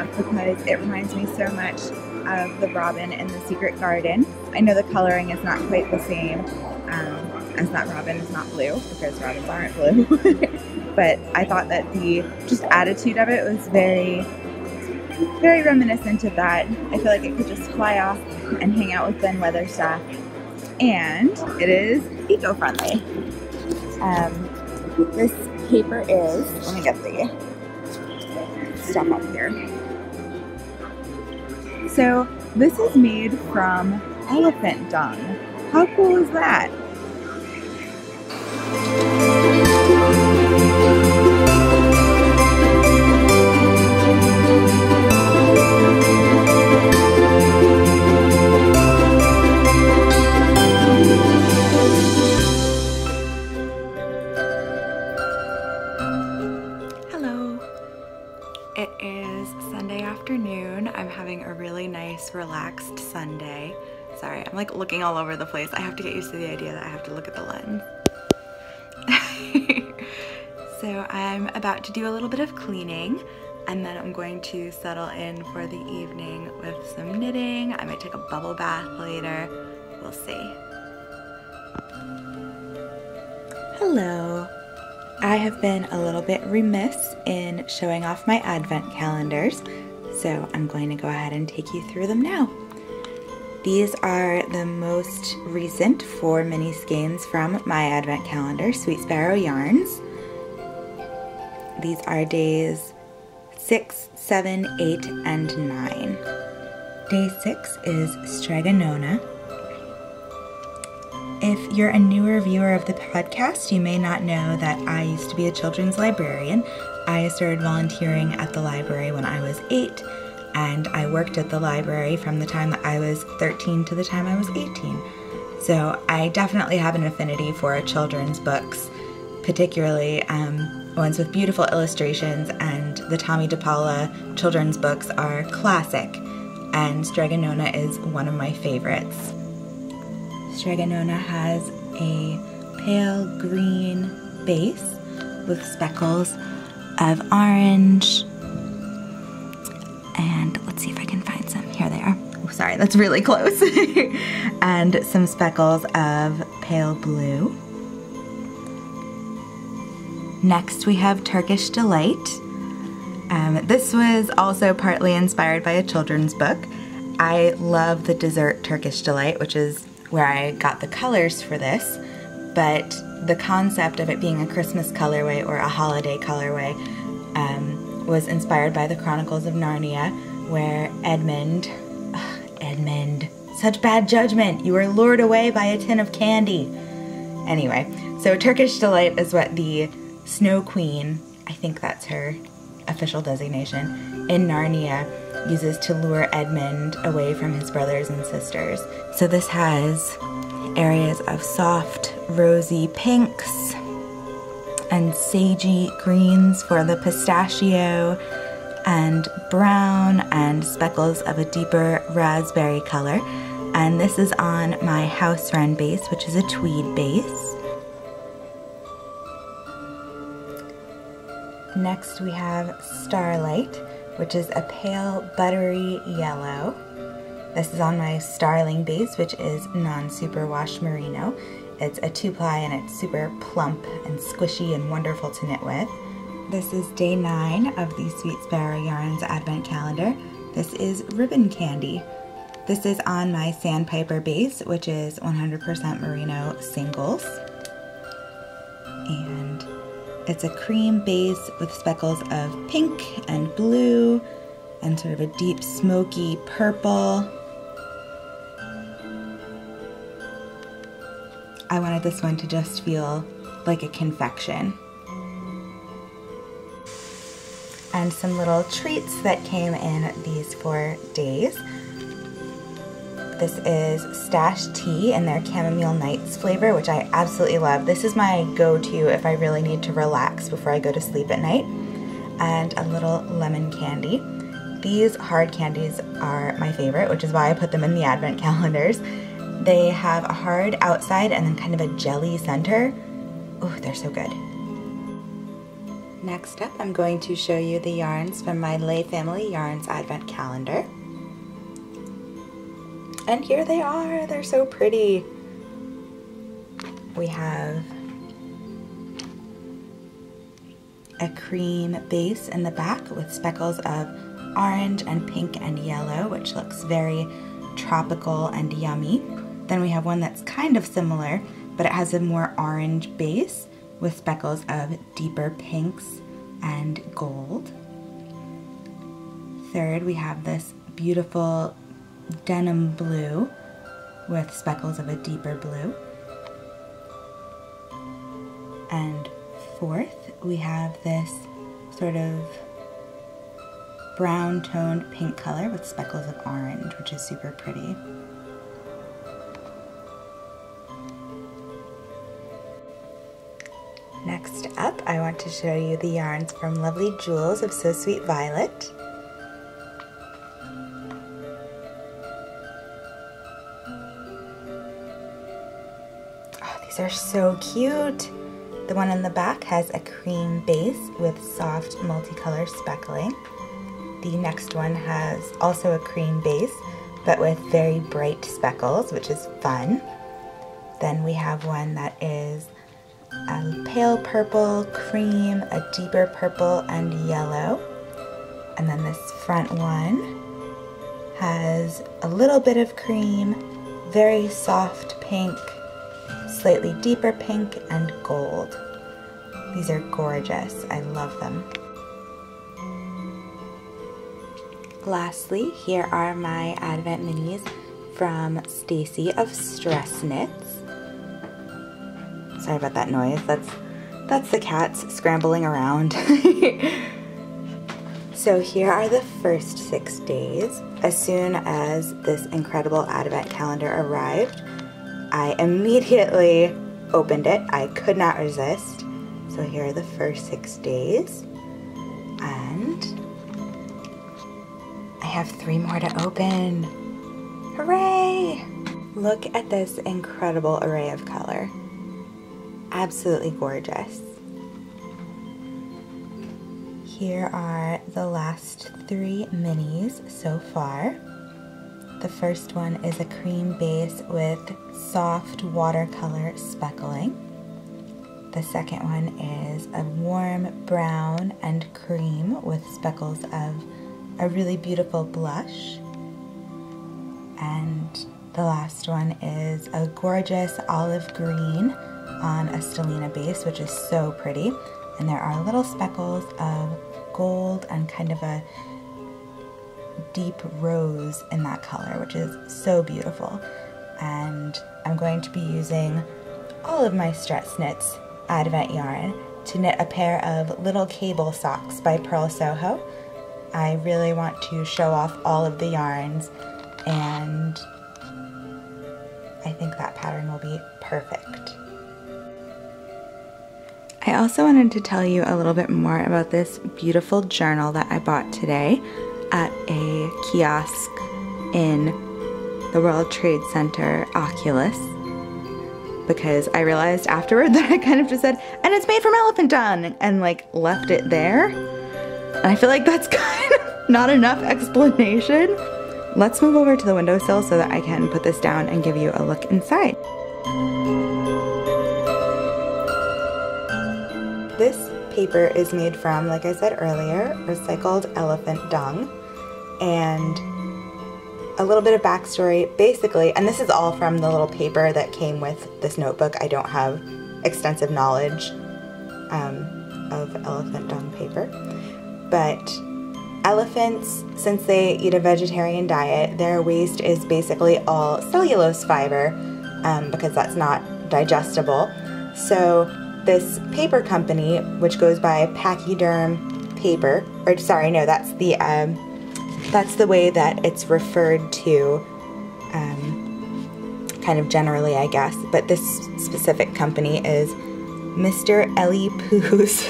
up because it reminds me so much of the robin in the Secret Garden. I know the coloring is not quite the same, as that robin is not blue, because robins aren't blue. But I thought that the just attitude of it was very, very reminiscent of that. I feel like it could just fly off and hang out with Ben Weatherstaff. And it is eco-friendly. This paper is, let me get the stuff up here. So this is made from elephant dung. How cool is that? It is Sunday afternoon. I'm having a really nice, relaxed Sunday. Sorry, I'm like looking all over the place. I have to get used to the idea that I have to look at the lens. So I'm about to do a little bit of cleaning, and then I'm going to settle in for the evening with some knitting. I might take a bubble bath later. We'll see. Hello. I have been a little bit remiss in showing off my advent calendars, so I'm going to go ahead and take you through them now. These are the most recent 4 mini skeins from my advent calendar, Sweet Sparrow Yarns. These are days 6, 7, 8, and 9. Day 6 is Strega Nona. If you're a newer viewer of the podcast, you may not know that I used to be a children's librarian. I started volunteering at the library when I was 8, and I worked at the library from the time that I was 13 to the time I was 18. So I definitely have an affinity for children's books, particularly ones with beautiful illustrations, and the Tommy DePaula children's books are classic, and Strega Nona is one of my favorites. Strega Nona has a pale green base with speckles of orange, and let's see if I can find some. Here they are. Oh, sorry, that's really close. And some speckles of pale blue. Next we have Turkish Delight. This was also partly inspired by a children's book. I love the dessert Turkish Delight, which is where I got the colors for this, but the concept of it being a Christmas colorway or a holiday colorway was inspired by the Chronicles of Narnia, where Edmund, such bad judgment, you were lured away by a tin of candy. Anyway, so Turkish Delight is what the Snow Queen, I think that's her official designation, in Narnia uses to lure Edmund away from his brothers and sisters. So this has areas of soft, rosy pinks and sagey greens for the pistachio, and brown and speckles of a deeper raspberry color. And this is on my House Wren base, which is a tweed base. Next we have Starlight, which is a pale buttery yellow. This is on my Starling base, which is non-superwash merino. It's a 2-ply and it's super plump and squishy and wonderful to knit with. This is day 9 of the Sweet Sparrow Yarns Advent Calendar. This is Ribbon Candy. This is on my Sandpiper base, which is 100% merino singles. And it's a cream base with speckles of pink and blue and sort of a deep smoky purple. I wanted this one to just feel like a confection. And some little treats that came in these 4 days. This is Stash Tea in their Chamomile Nights flavor, which I absolutely love. This is my go-to if I really need to relax before I go to sleep at night. And a little lemon candy. These hard candies are my favorite, which is why I put them in the advent calendars. They have a hard outside and then kind of a jelly center. Oh, they're so good. Next up, I'm going to show you the yarns from my Lay Family Yarns Advent Calendar. And here they are, they're so pretty. We have a cream base in the back with speckles of orange and pink and yellow, which looks very tropical and yummy. Then we have one that's kind of similar, but it has a more orange base with speckles of deeper pinks and gold. Third, we have this beautiful denim blue with speckles of a deeper blue. And fourth, we have this sort of brown toned pink color with speckles of orange, which is super pretty. Next up, I want to show you the yarns from Lovely Jewels of So Sweet Violet. Oh, these are so cute! The one in the back has a cream base with soft multicolor speckling. The next one has also a cream base, but with very bright speckles, which is fun. Then we have one that is a pale purple, cream, a deeper purple, and yellow. And then this front one has a little bit of cream, very soft pink, slightly deeper pink, and gold. These are gorgeous. I love them. Lastly, here are my Advent minis from Stacy of Stress Knits. Sorry about that noise. That's the cats scrambling around. So here are the first 6 days. As soon as this incredible Advent calendar arrived, I immediately opened it. I could not resist. So here are the first 6 days. And I have 3 more to open. Hooray! Look at this incredible array of color. Absolutely gorgeous. Here are the last 3 minis so far. The first one is a cream base with soft watercolor speckling. The second one is a warm brown and cream with speckles of a really beautiful blush. And the last one is a gorgeous olive green on a stellina base, which is so pretty. And there are little speckles of gold and kind of a deep rose in that color, which is so beautiful. And I'm going to be using all of my Stress Knits Advent yarn to knit a pair of little cable socks by Purl Soho. I really want to show off all of the yarns, and I think that pattern will be perfect. I also wanted to tell you a little bit more about this beautiful journal that I bought today at a kiosk in the World Trade Center Oculus, because I realized afterward that I kind of just said, and it's made from elephant dung, and like left it there. And I feel like that's kind of not enough explanation. Let's move over to the windowsill so that I can put this down and give you a look inside. This paper is made from, like I said earlier, recycled elephant dung. And a little bit of backstory, basically, and this is all from the little paper that came with this notebook. I don't have extensive knowledge of elephant dung paper. But elephants, since they eat a vegetarian diet, their waste is basically all cellulose fiber because that's not digestible. So this paper company, which goes by Pachyderm Paper, or sorry, no, that's the way that it's referred to kind of generally, I guess. But this specific company is Mr. Ellie Pooh's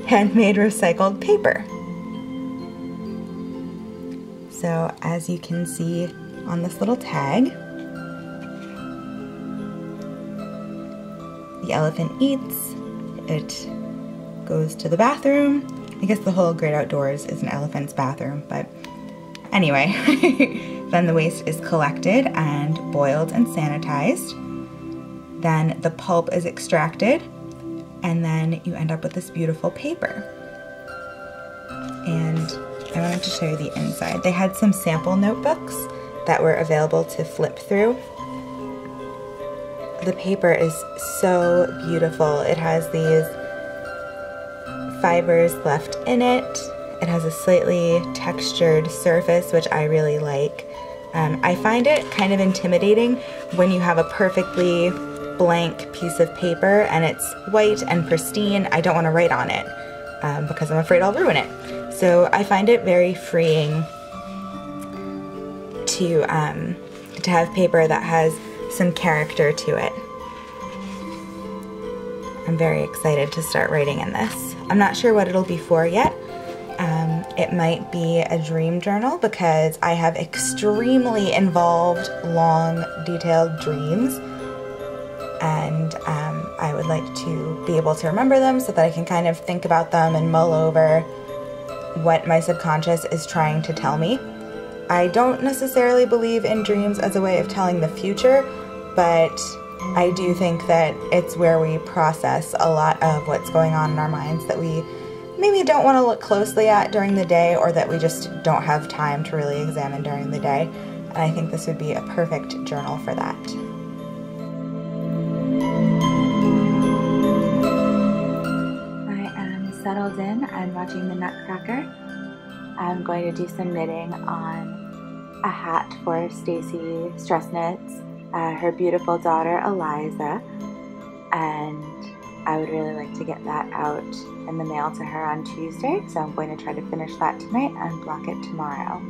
Handmade Recycled Paper. So as you can see on this little tag, the elephant eats, it goes to the bathroom. I guess the whole Great Outdoors is an elephant's bathroom, but anyway. Then the waste is collected and boiled and sanitized. Then the pulp is extracted, and then you end up with this beautiful paper. And I wanted to show you the inside. They had some sample notebooks that were available to flip through. The paper is so beautiful. It has these fibers left in it. It has a slightly textured surface, which I really like. I find it kind of intimidating when you have a perfectly blank piece of paper and it's white and pristine. I don't want to write on it because I'm afraid I'll ruin it. So I find it very freeing to have paper that has some character to it. I'm very excited to start writing in this. I'm not sure what it'll be for yet. It might be a dream journal because I have extremely involved, long, detailed dreams, and I would like to be able to remember them so that I can kind of think about them and mull over what my subconscious is trying to tell me. I don't necessarily believe in dreams as a way of telling the future, but I do think that it's where we process a lot of what's going on in our minds that we maybe don't want to look closely at during the day, or that we just don't have time to really examine during the day. And I think this would be a perfect journal for that. I am settled in and watching the Nutcracker. I'm going to do some knitting on a hat for Stacy Stress Knits, her beautiful daughter Eliza, and I would really like to get that out in the mail to her on Tuesday, so I'm going to try to finish that tonight and block it tomorrow.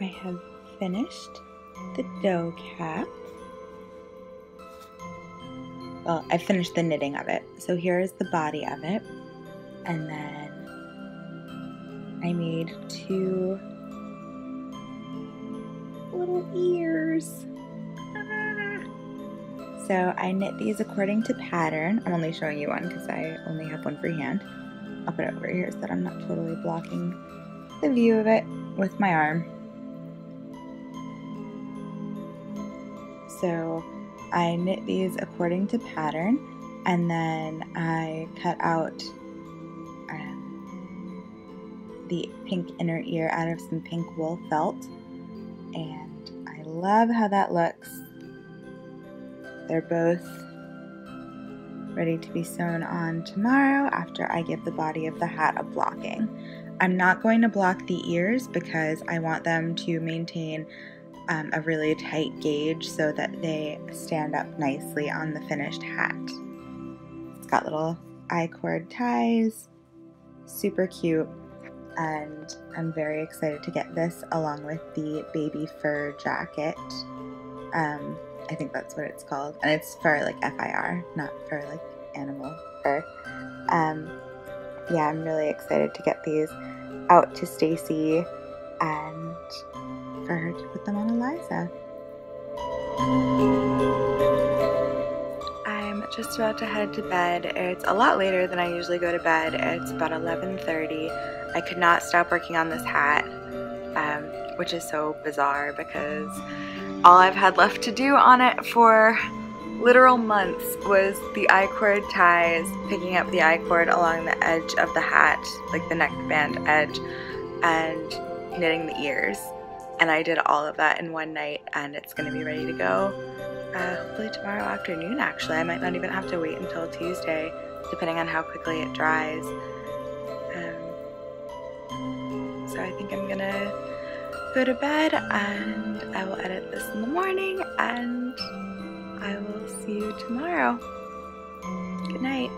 I have finished the dough cap. Well, I finished the knitting of it. So here is the body of it. And then I made 2 little ears. So I knit these according to pattern. I'm only showing you one because I only have one freehand. I'll put it over here so that I'm not totally blocking the view of it with my arm. So I knit these according to pattern, and then I cut out the pink inner ear out of some pink wool felt, and I love how that looks. They're both ready to be sewn on tomorrow after I give the body of the hat a blocking. I'm not going to block the ears because I want them to maintain a really tight gauge so that they stand up nicely on the finished hat. It's got little I-cord ties, super cute, and I'm very excited to get this along with the baby fur jacket. I think that's what it's called. And it's for like FIR, not for like animal fur. Yeah, I'm really excited to get these out to Stacy and for her to put them on Eliza. I'm just about to head to bed. It's a lot later than I usually go to bed. It's about 11:30. I could not stop working on this hat, which is so bizarre because all I've had left to do on it for literal months was the I-cord ties, picking up the I-cord along the edge of the hat, like the neckband edge, and knitting the ears. And I did all of that in one night, and it's going to be ready to go hopefully tomorrow afternoon. Actually, I might not even have to wait until Tuesday, depending on how quickly it dries. So I think I'm gonna go to bed, and I will edit this in the morning, and I will see you tomorrow. Good night.